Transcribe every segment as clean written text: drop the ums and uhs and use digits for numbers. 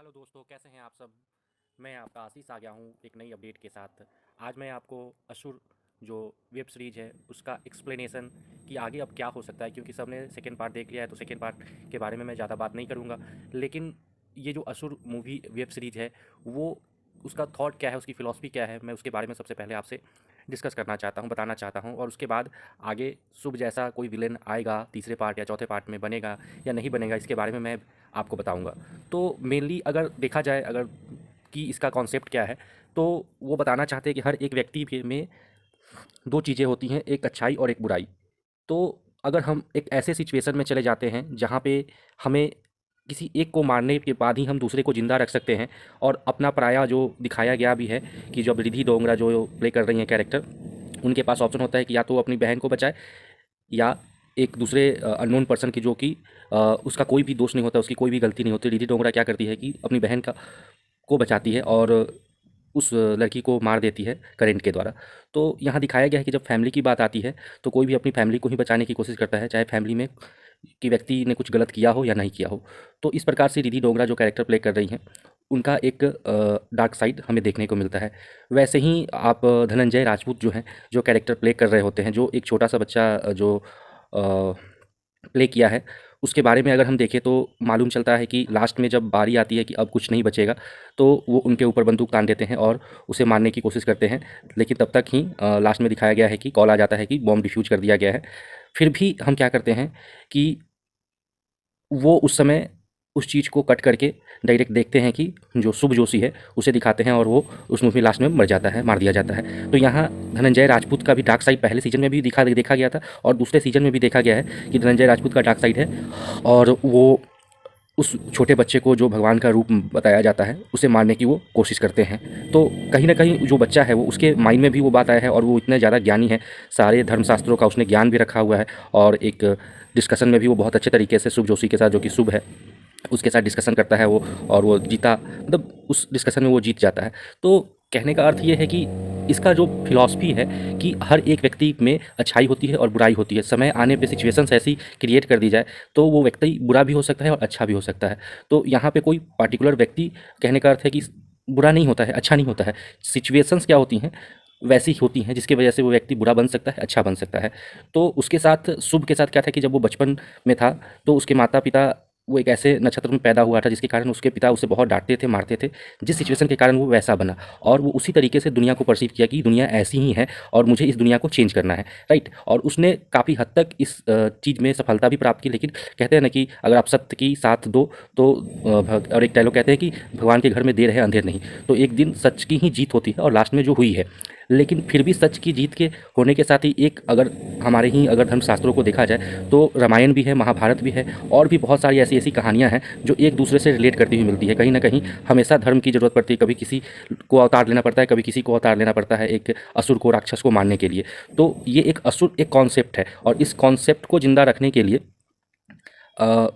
Hello दोस्तों, कैसे हैं आप सब। मैं आपका आशीष आ गया हूँ एक नई अपडेट के साथ। आज मैं आपको असुर जो वेब सीरीज़ है उसका एक्सप्लेनेशन कि आगे अब क्या हो सकता है, क्योंकि सबने सेकेंड पार्ट देख लिया है तो सेकेंड पार्ट के बारे में मैं ज़्यादा बात नहीं करूँगा। लेकिन ये जो असुर मूवी वेब सीरीज़ है वो उसका थॉट क्या है, उसकी फ़िलॉसफी क्या है, मैं उसके बारे में सबसे पहले आपसे डिस्कस करना चाहता हूँ, बताना चाहता हूँ। और उसके बाद आगे शुभ जैसा कोई विलेन आएगा तीसरे पार्ट या चौथे पार्ट में, बनेगा या नहीं बनेगा, इसके बारे में मैं आपको बताऊँगा। तो मेनली अगर देखा जाए, अगर कि इसका कॉन्सेप्ट क्या है, तो वो बताना चाहते हैं कि हर एक व्यक्ति में दो चीज़ें होती हैं, एक अच्छाई और एक बुराई। तो अगर हम एक ऐसे सिचुएशन में चले जाते हैं जहाँ पे हमें किसी एक को मारने के बाद ही हम दूसरे को ज़िंदा रख सकते हैं, और अपना पराया जो दिखाया गया भी है कि जब रिधि डोंगरा जो प्ले कर रही हैं कैरेक्टर, उनके पास ऑप्शन होता है कि या तो वो अपनी बहन को बचाए या एक दूसरे अननोन पर्सन की, जो कि उसका कोई भी दोष नहीं होता, उसकी कोई भी गलती नहीं होती। रिधि डोंगरा क्या करती है कि अपनी बहन का को बचाती है और उस लड़की को मार देती है करंट के द्वारा। तो यहाँ दिखाया गया है कि जब फैमिली की बात आती है तो कोई भी अपनी फैमिली को ही बचाने की कोशिश करता है, चाहे फैमिली में कि व्यक्ति ने कुछ गलत किया हो या नहीं किया हो। तो इस प्रकार से रिधि डोगरा जो कैरेक्टर प्ले कर रही हैं, उनका एक डार्क साइड हमें देखने को मिलता है। वैसे ही आप धनंजय राजपूत जो हैं, जो कैरेक्टर प्ले कर रहे होते हैं, जो एक छोटा सा बच्चा जो प्ले किया है, उसके बारे में अगर हम देखें तो मालूम चलता है कि लास्ट में जब बारी आती है कि अब कुछ नहीं बचेगा, तो वो उनके ऊपर बंदूक तान देते हैं और उसे मारने की कोशिश करते हैं। लेकिन तब तक ही लास्ट में दिखाया गया है कि कॉल आ जाता है कि बॉम्ब डिफ्यूज़ कर दिया गया है। फिर भी हम क्या करते हैं कि वो उस समय उस चीज़ को कट करके डायरेक्ट देखते हैं कि जो शुभ जोशी है उसे दिखाते हैं, और वो उस मूवी लास्ट में मर जाता है, मार दिया जाता है। तो यहाँ धनंजय राजपूत का भी डार्क साइड पहले सीजन में भी देखा गया था, और दूसरे सीजन में भी देखा गया है कि धनंजय राजपूत का डार्क साइड है। और वो उस छोटे बच्चे को जो भगवान का रूप बताया जाता है उसे मारने की वो कोशिश करते हैं। तो कहीं न कहीं जो बच्चा है वो, उसके माइंड में भी वो बात आया है, और वो इतना ज़्यादा ज्ञानी है, सारे धर्मशास्त्रों का उसने ज्ञान भी रखा हुआ है। और एक डिस्कशन में भी वो बहुत अच्छे तरीके से शुभ जोशी के साथ, जो कि शुभ है, उसके साथ डिस्कशन करता है वो, और वो जीता, मतलब उस डिस्कशन में वो जीत जाता है। तो कहने का अर्थ ये है कि इसका जो फिलॉसफी है कि हर एक व्यक्ति में अच्छाई होती है और बुराई होती है। समय आने पे सिचुएशंस ऐसी क्रिएट कर दी जाए तो वो व्यक्ति बुरा भी हो सकता है और अच्छा भी हो सकता है। तो यहाँ पे कोई पार्टिकुलर व्यक्ति, कहने का अर्थ है कि बुरा नहीं होता है, अच्छा नहीं होता है। सिचुएशंस क्या होती हैं, वैसी ही होती हैं, जिसकी वजह से वो व्यक्ति बुरा बन सकता है, अच्छा बन सकता है। तो उसके साथ शुभ के साथ क्या था कि जब वो बचपन में था तो उसके माता-पिता, वो एक ऐसे नक्षत्र में पैदा हुआ था जिसके कारण उसके पिता उसे बहुत डाँटते थे, मारते थे, जिस सिचुएशन के कारण वो वैसा बना। और वो उसी तरीके से दुनिया को पर्सीव किया कि दुनिया ऐसी ही है और मुझे इस दुनिया को चेंज करना है, राइट? और उसने काफ़ी हद तक इस चीज़ में सफलता भी प्राप्त की। लेकिन कहते हैं ना कि अगर आप सत्य की साथ दो तो और एक डायलॉग कहते हैं कि भगवान के घर में देर है अंधेर नहीं। तो एक दिन सच की ही जीत होती है, और लास्ट में जो हुई है। लेकिन फिर भी सच की जीत के होने के साथ ही एक, अगर हमारे ही अगर धर्मशास्त्रों को देखा जाए तो रामायण भी है, महाभारत भी है, और भी बहुत सारी ऐसी ऐसी कहानियाँ हैं जो एक दूसरे से रिलेट करती हुई मिलती है। कहीं ना कहीं हमेशा धर्म की ज़रूरत पड़ती है, कभी किसी को अवतार लेना पड़ता है, कभी किसी को अवतार लेना पड़ता है एक असुर को, राक्षस को मारने के लिए। तो ये एक असुर एक कॉन्सेप्ट है, और इस कॉन्सेप्ट को जिंदा रखने के लिए अ,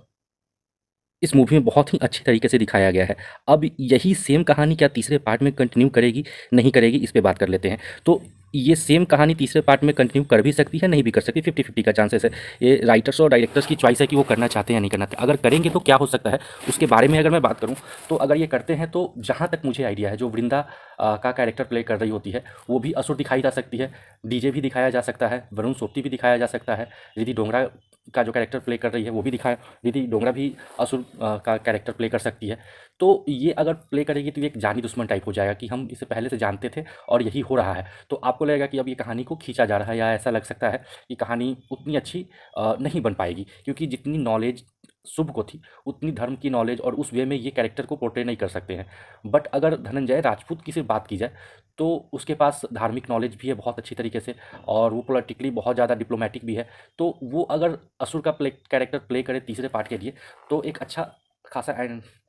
इस मूवी में बहुत ही अच्छे तरीके से दिखाया गया है। अब यही सेम कहानी क्या तीसरे पार्ट में कंटिन्यू करेगी, नहीं करेगी, इस पे बात कर लेते हैं। तो ये सेम कहानी तीसरे पार्ट में कंटिन्यू कर भी सकती है, नहीं भी कर सकती, 50-50 का चांसेस है। ये राइटर्स और डायरेक्टर्स की चॉइस है कि वो करना चाहते हैं या नहीं करना चाहते। अगर करेंगे तो क्या हो सकता है, उसके बारे में अगर मैं बात करूँ, तो अगर ये करते हैं तो जहाँ तक मुझे आइडिया है, जो वृंदा का कैरेक्टर प्ले कर रही होती है वो भी असुर दिखाई जा सकती है, डीजे भी दिखाया जा सकता है, वरुण सोपती भी दिखाया जा सकता है, रिधि डोंगरा का जो कैरेक्टर प्ले कर रही है वो भी दिखाया, रिधि डोंगरा भी असुर का कैरेक्टर प्ले कर सकती है। तो ये अगर प्ले करेगी तो ये एक जानी दुश्मन टाइप हो जाएगा कि हम इसे पहले से जानते थे और यही हो रहा है। तो आपको लगेगा कि अब ये कहानी को खींचा जा रहा है, या ऐसा लग सकता है कि कहानी उतनी अच्छी नहीं बन पाएगी, क्योंकि जितनी नॉलेज शुभ को थी उतनी धर्म की नॉलेज और उस वे में ये कैरेक्टर को पोर्ट्रे नहीं कर सकते हैं। बट अगर धनंजय राजपूत की सिर्फ बात की जाए तो उसके पास धार्मिक नॉलेज भी है बहुत अच्छी तरीके से, और वो पॉलिटिकली बहुत ज़्यादा डिप्लोमेटिक भी है। तो वो अगर असुर का कैरेक्टर प्ले करे तीसरे पार्ट के लिए, तो एक अच्छा खासा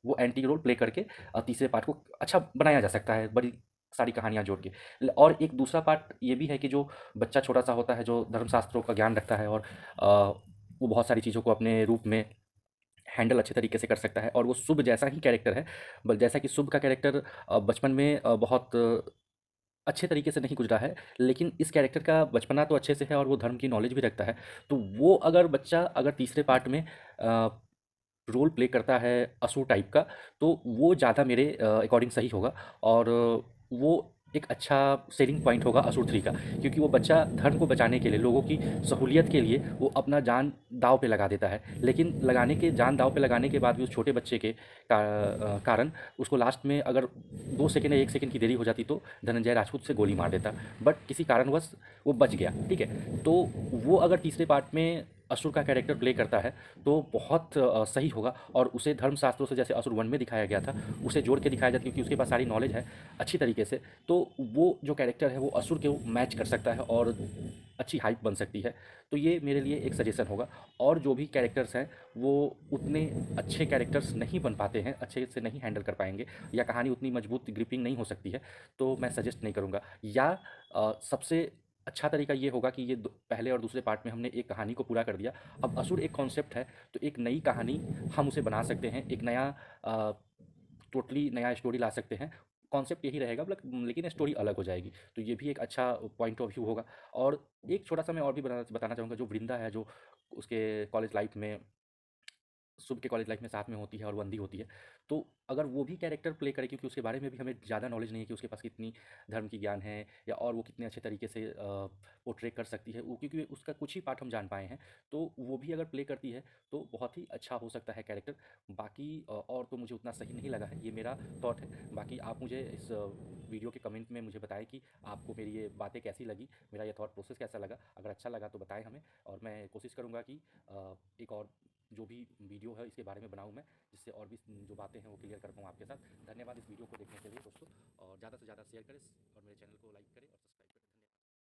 वो एंटी रोल प्ले करके तीसरे पार्ट को अच्छा बनाया जा सकता है, बड़ी सारी कहानियाँ जोड़ के। और एक दूसरा पार्ट ये भी है कि जो बच्चा छोटा सा होता है, जो धर्मशास्त्रों का ज्ञान रखता है, और वो बहुत सारी चीज़ों को अपने रूप में हैंडल अच्छे तरीके से कर सकता है, और वो शुभ जैसा ही कैरेक्टर है। जैसा कि शुभ का कैरेक्टर बचपन में बहुत अच्छे तरीके से नहीं गुजरा है, लेकिन इस कैरेक्टर का बचपना तो अच्छे से है और वो धर्म की नॉलेज भी रखता है। तो वो अगर बच्चा अगर तीसरे पार्ट में रोल प्ले करता है असुर टाइप का, तो वो ज़्यादा मेरे अकॉर्डिंग सही होगा। और वो एक अच्छा सेलिंग पॉइंट होगा असुर 3 का, क्योंकि वो बच्चा धर्म को बचाने के लिए, लोगों की सहूलियत के लिए वो अपना जान दाँव पे लगा देता है। लेकिन जान दाँव पे लगाने के बाद भी उस छोटे बच्चे के कारण उसको लास्ट में अगर 2 सेकंड या 1 सेकंड की देरी हो जाती तो धनंजय राजपूत से गोली मार देता। बट किसी कारणवश वो बच गया, ठीक है? तो वो अगर तीसरे पार्ट में असुर का कैरेक्टर प्ले करता है तो बहुत सही होगा। और उसे धर्मशास्त्रों से, जैसे असुर 1 में दिखाया गया था, उसे जोड़ के दिखाया जाता है, क्योंकि उसके पास सारी नॉलेज है अच्छी तरीके से। तो वो जो कैरेक्टर है वो असुर को मैच कर सकता है और अच्छी हाइप बन सकती है। तो ये मेरे लिए एक सजेशन होगा। और जो भी कैरेक्टर्स हैं वो उतने अच्छे कैरेक्टर्स नहीं बन पाते हैं, अच्छे से नहीं हैंडल कर पाएँगे, या कहानी उतनी मजबूत ग्रिपिंग नहीं हो सकती है, तो मैं सजेस्ट नहीं करूँगा। या सबसे अच्छा तरीका ये होगा कि ये पहले और दूसरे पार्ट में हमने एक कहानी को पूरा कर दिया। अब असुर एक कॉन्सेप्ट है, तो एक नई कहानी हम उसे बना सकते हैं, एक नया टोटली नया स्टोरी ला सकते हैं। कॉन्सेप्ट यही रहेगा, लेकिन स्टोरी अलग हो जाएगी। तो ये भी एक अच्छा पॉइंट ऑफ व्यू होगा। और एक छोटा सा मैं और भी बताना चाहूँगा, जो वृंदा है, जो उसके कॉलेज लाइफ में, शुभ के कॉलेज लाइफ में साथ में होती है और वंदी होती है, तो अगर वो भी कैरेक्टर प्ले करे, क्योंकि उसके बारे में भी हमें ज़्यादा नॉलेज नहीं है कि उसके पास कितनी धर्म की ज्ञान है, या और वो कितने अच्छे तरीके से पोर्ट्रे कर सकती है वो, क्योंकि उसका कुछ ही पार्ट हम जान पाए हैं। तो वो भी अगर प्ले करती है तो बहुत ही अच्छा हो सकता है कैरेक्टर। बाकी और तो मुझे उतना सही नहीं लगा है, ये मेरा थॉट है। बाकी आप मुझे इस वीडियो के कमेंट में मुझे बताएं कि आपको मेरी ये बातें कैसी लगी, मेरा ये थॉट प्रोसेस कैसा लगा। अगर अच्छा लगा तो बताएं हमें, और मैं कोशिश करूँगा कि एक और जो भी वीडियो है इसके बारे में बनाऊँ मैं, जिससे और भी जो बातें हैं वो क्लियर कर पाऊँ आपके साथ। धन्यवाद इस वीडियो को देखने के लिए दोस्तों, और ज़्यादा से ज़्यादा शेयर करें और मेरे चैनल को लाइक करें और